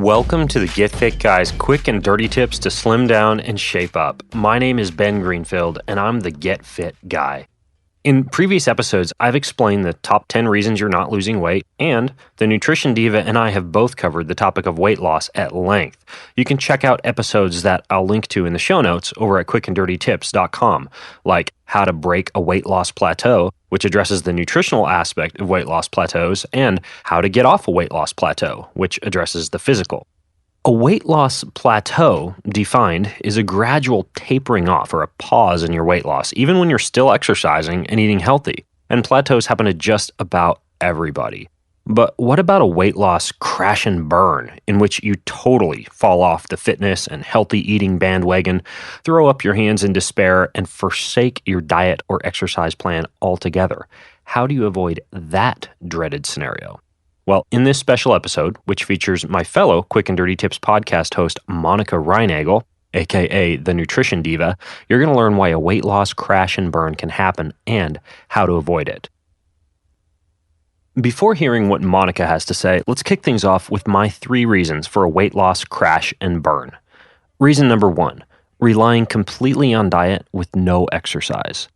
Welcome to the Get Fit Guy's quick and dirty tips to slim down and shape up. My name is Ben Greenfield, and I'm the Get Fit Guy. In previous episodes, I've explained the top 10 reasons you're not losing weight, and the Nutrition Diva and I have both covered the topic of weight loss at length. You can check out episodes that I'll link to in the show notes over at quickanddirtytips.com, like how to break a weight loss plateau, which addresses the nutritional aspect of weight loss plateaus, and how to get off a weight loss plateau, which addresses the physical. A weight loss plateau, defined, is a gradual tapering off or a pause in your weight loss, even when you're still exercising and eating healthy. And plateaus happen to just about everybody. But what about a weight loss crash and burn, in which you totally fall off the fitness and healthy eating bandwagon, throw up your hands in despair, and forsake your diet or exercise plan altogether? How do you avoid that dreaded scenario? Well, in this special episode, which features my fellow Quick and Dirty Tips podcast host, Monica Reinagel, aka the Nutrition Diva, you're going to learn why a weight loss crash and burn can happen and how to avoid it. Before hearing what Monica has to say, let's kick things off with my 3 reasons for a weight loss crash and burn. Reason number 1, relying completely on diet with no exercise.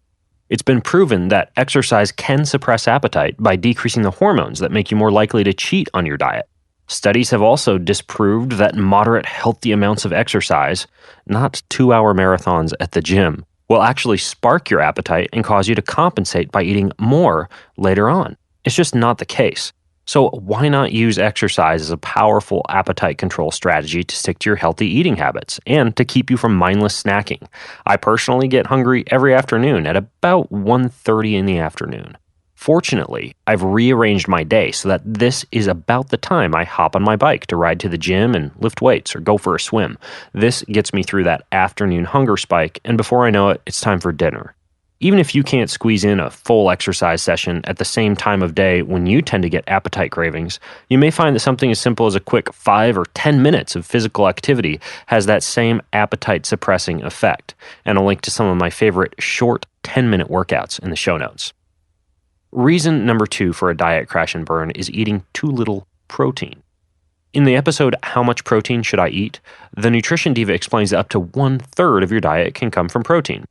It's been proven that exercise can suppress appetite by decreasing the hormones that make you more likely to cheat on your diet. Studies have also disproved that moderate, healthy amounts of exercise, not 2-hour marathons at the gym, will actually spark your appetite and cause you to compensate by eating more later on. It's just not the case. So why not use exercise as a powerful appetite control strategy to stick to your healthy eating habits and to keep you from mindless snacking? I personally get hungry every afternoon at about 1:30 in the afternoon. Fortunately, I've rearranged my day so that this is about the time I hop on my bike to ride to the gym and lift weights or go for a swim. This gets me through that afternoon hunger spike, and before I know it, it's time for dinner. Even if you can't squeeze in a full exercise session at the same time of day when you tend to get appetite cravings, you may find that something as simple as a quick 5 or 10 minutes of physical activity has that same appetite-suppressing effect. And I'll link to some of my favorite short 10-minute workouts in the show notes. Reason number 2 for a diet crash and burn is eating too little protein. In the episode, How Much Protein Should I Eat?, the Nutrition Diva explains that up to 1/3 of your diet can come from protein.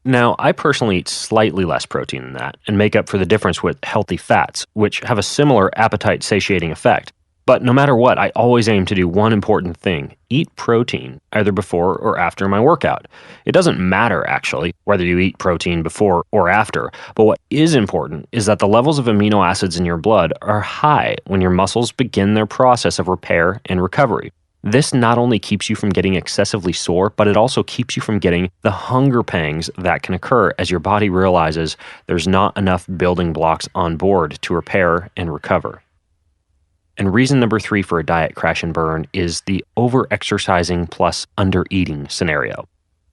Now, I personally eat slightly less protein than that and make up for the difference with healthy fats, which have a similar appetite-satiating effect. But no matter what, I always aim to do one important thing: eat protein, either before or after my workout. It doesn't matter, actually, whether you eat protein before or after, but what is important is that the levels of amino acids in your blood are high when your muscles begin their process of repair and recovery. This not only keeps you from getting excessively sore, but it also keeps you from getting the hunger pangs that can occur as your body realizes there's not enough building blocks on board to repair and recover. And reason number 3 for a diet crash and burn is the over-exercising plus under-eating scenario.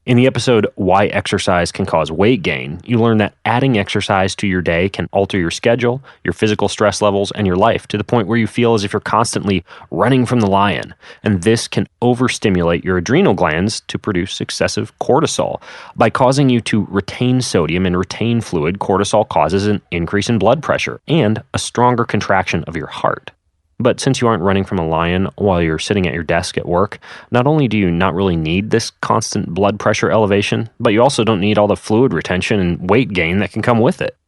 In the episode, Why Exercise Can Cause Weight Gain, you learn that adding exercise to your day can alter your schedule, your physical stress levels, and your life to the point where you feel as if you're constantly running from the lion. And this can overstimulate your adrenal glands to produce excessive cortisol. By causing you to retain sodium and retain fluid, cortisol causes an increase in blood pressure and a stronger contraction of your heart. But since you aren't running from a lion while you're sitting at your desk at work, not only do you not really need this constant blood pressure elevation, but you also don't need all the fluid retention and weight gain that can come with it.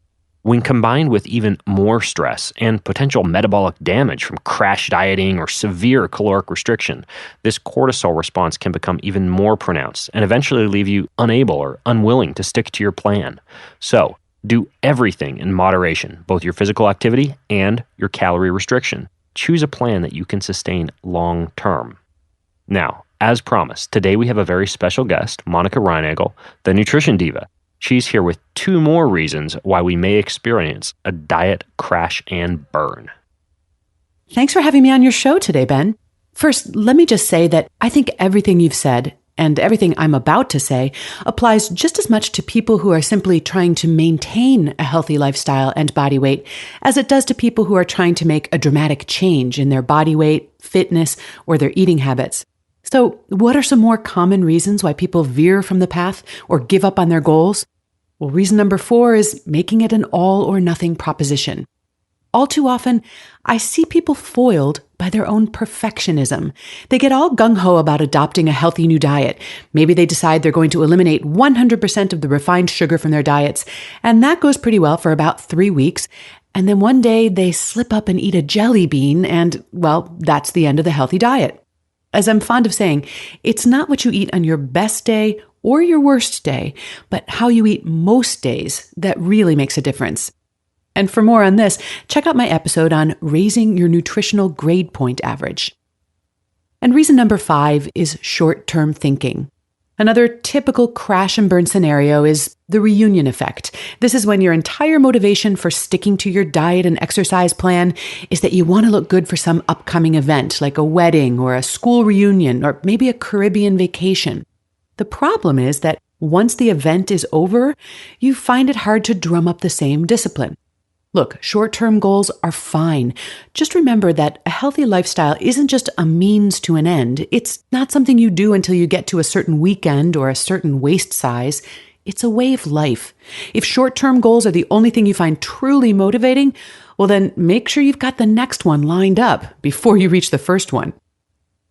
When combined with even more stress and potential metabolic damage from crash dieting or severe caloric restriction, this cortisol response can become even more pronounced and eventually leave you unable or unwilling to stick to your plan. So, do everything in moderation, both your physical activity and your calorie restriction. Choose a plan that you can sustain long term. Now, as promised, today we have a very special guest, Monica Reinagel, the Nutrition Diva. She's here with 2 more reasons why we may experience a diet crash and burn. Thanks for having me on your show today, Ben. First, let me just say that I think everything you've said and everything I'm about to say applies just as much to people who are simply trying to maintain a healthy lifestyle and body weight as it does to people who are trying to make a dramatic change in their body weight, fitness, or their eating habits. So, what are some more common reasons why people veer from the path or give up on their goals? Well, reason number 4 is making it an all or nothing proposition. All too often, I see people foiled by their own perfectionism. They get all gung-ho about adopting a healthy new diet. Maybe they decide they're going to eliminate 100% of the refined sugar from their diets, and that goes pretty well for about 3 weeks. And then one day they slip up and eat a jelly bean, and, well, that's the end of the healthy diet. As I'm fond of saying, it's not what you eat on your best day or your worst day, but how you eat most days that really makes a difference. And for more on this, check out my episode on raising your nutritional grade point average. And reason number 5 is short-term thinking. Another typical crash and burn scenario is the reunion effect. This is when your entire motivation for sticking to your diet and exercise plan is that you want to look good for some upcoming event, like a wedding or a school reunion or maybe a Caribbean vacation. The problem is that once the event is over, you find it hard to drum up the same discipline. Look, short-term goals are fine. Just remember that a healthy lifestyle isn't just a means to an end. It's not something you do until you get to a certain weekend or a certain waist size. It's a way of life. If short-term goals are the only thing you find truly motivating, well then make sure you've got the next one lined up before you reach the first one.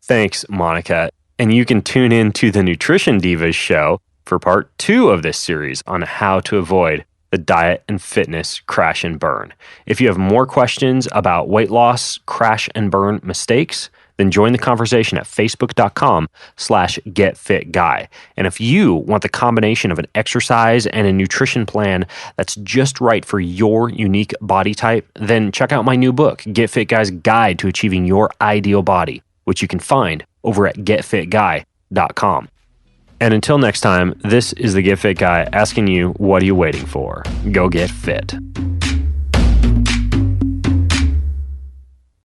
Thanks, Monica. And you can tune in to the Nutrition Divas show for part 2 of this series on how to avoid the diet and fitness crash and burn. If you have more questions about weight loss, crash and burn mistakes, then join the conversation at facebook.com/getfitguy. And if you want the combination of an exercise and a nutrition plan that's just right for your unique body type, then check out my new book, Get Fit Guy's Guide to Achieving Your Ideal Body, which you can find over at getfitguy.com. And until next time, this is the Get Fit Guy asking you, what are you waiting for? Go get fit.